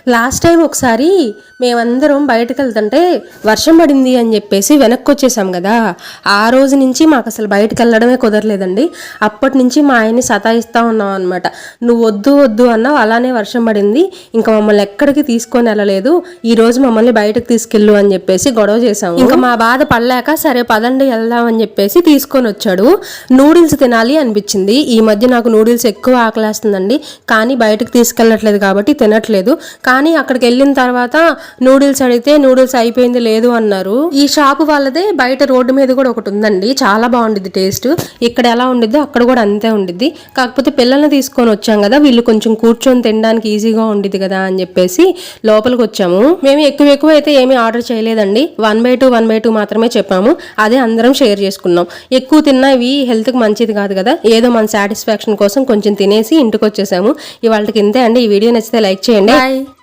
Last time ఒకసారి మేమందరం బయటకు వెళ్తుంటే వర్షం పడింది అని చెప్పేసి వెనక్కి వచ్చేసాం కదా, ఆ రోజు నుంచి మాకు అసలు బయటకు వెళ్ళడమే కుదరలేదండి. అప్పటి నుంచి మా ఆయన్ని సతాయిస్తూ ఉన్నాం అనమాట. నువ్వు వద్దు వద్దు అన్నావు, అలానే వర్షం పడింది, ఇంకా మమ్మల్ని ఎక్కడికి తీసుకొని వెళ్ళలేదు, ఈ రోజు మమ్మల్ని బయటకు తీసుకెళ్ళు అని చెప్పేసి గొడవ చేసాము. ఇంకా మా బాధ పడలేక సరే పదండి వెళ్దాం అని చెప్పేసి తీసుకొని వచ్చాడు. నూడిల్స్ తినాలి అనిపించింది. ఈ మధ్య నాకు నూడిల్స్ ఎక్కువ ఆకలేస్తుందండి, కానీ బయటకు తీసుకెళ్ళట్లేదు కాబట్టి తినట్లేదు. కానీ అక్కడికి వెళ్ళిన తర్వాత నూడిల్స్ అడిగితే నూడిల్స్ అయిపోయింది లేదు అన్నారు. ఈ షాపు వాళ్ళదే బయట రోడ్డు మీద కూడా ఒకటి ఉందండి, చాలా బాగుండిద్ది టేస్ట్. ఇక్కడ ఎలా ఉండిద్దో అక్కడ కూడా అంతే ఉండిద్ది. కాకపోతే పిల్లల్ని తీసుకొని వచ్చాం కదా, వీళ్ళు కొంచెం కూర్చొని తినడానికి ఈజీగా ఉండిద్ది కదా అని చెప్పేసి లోపలికి వచ్చాము. మేము ఎక్కువ అయితే ఏమీ ఆర్డర్ చేయలేదండి, 1/2 మాత్రమే చెప్పాము. అదే అందరం షేర్ చేసుకున్నాం. ఎక్కువ తిన్నా ఇవి హెల్త్ కి మంచిది కాదు కదా, ఏదో మన సాటిస్ఫాక్షన్ కోసం కొంచెం తినేసి ఇంటికి వచ్చేసాము. ఇవాళకి ఇంతే అండి. ఈ వీడియో నచ్చితే లైక్ చేయండి. బాయ్.